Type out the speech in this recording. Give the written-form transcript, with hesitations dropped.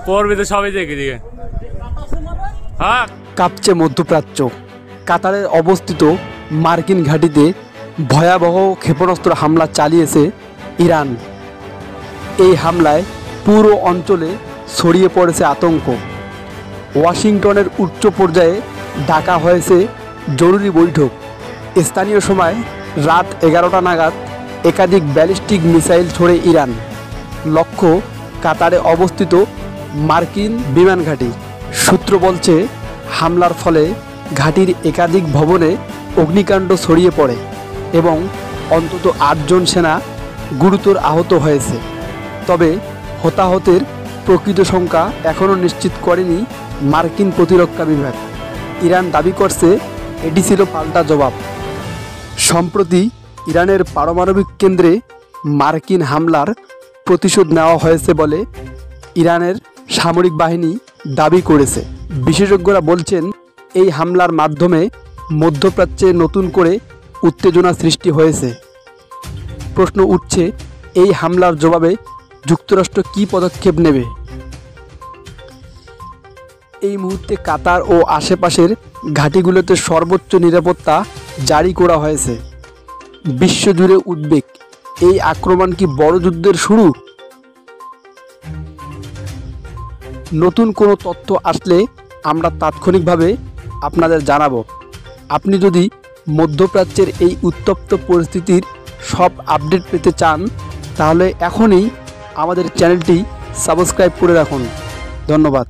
পড়বি তো সবাই দেখে দিকে। হ্যাঁ, কাঁপছে মধ্যপ্রাচ্য। কাতারের অবস্থিত মার্কিন ঘাঁটিতে ভয়াবহ ক্ষেপণাস্ত্র হামলা চালিয়েছে ইরান। এই হামলায় পুরো অঞ্চলে ছড়িয়ে পড়েছে আতঙ্ক। ওয়াশিংটনের উচ্চ পর্যায়ে ডাকা হয়েছে জরুরি বৈঠক। স্থানীয় সময় রাত 11টা নাগাদ একাধিক ব্যালিস্টিক মিসাইল ছোড়ে ইরান। লক্ষ্য কাতারে অবস্থিত মার্কিন বিমান ঘাঁটি। সূত্র বলছে, হামলার ফলে ঘাঁটির একাধিক ভবনে অগ্নিকাণ্ড ছড়িয়ে পড়ে এবং অন্তত 8 জন সেনা গুরুতর আহত হয়েছে। তবে হতাহতের প্রকৃত সংখ্যা এখনও নিশ্চিত করেনি মার্কিন প্রতিরক্ষা বিভাগ। ইরান দাবি করছে এটি ছিল পাল্টা জবাব। সম্প্রতি ইরানের পারমাণবিক কেন্দ্রে মার্কিন হামলার প্রতিশোধ নেওয়া হয়েছে বলে ইরানের সামরিক বাহিনী দাবি করেছে। বিশেষজ্ঞরা বলছেন, এই হামলার মাধ্যমে মধ্যপ্রাচ্যে নতুন করে উত্তেজনা সৃষ্টি হয়েছে। প্রশ্ন উঠছে, এই হামলার জবাবে যুক্তরাষ্ট্র কী পদক্ষেপ নেবে? এই মুহূর্তে কাতার ও আশেপাশের ঘাঁটিগুলোতে সর্বোচ্চ নিরাপত্তা জারি করা হয়েছে। বিশ্বজুড়ে উদ্বেগ, এই আক্রমণ কি বড় যুদ্ধের শুরু? নতুন কোনো তথ্য আসলে আমরা তাৎক্ষণিকভাবে আপনাদের জানাবো। আপনি যদি মধ্যপ্রাচ্যের এই উত্তপ্ত পরিস্থিতির সব আপডেট পেতে চান, তাহলে এখনই আমাদের চ্যানেলটি সাবস্ক্রাইব করে রাখুন। ধন্যবাদ।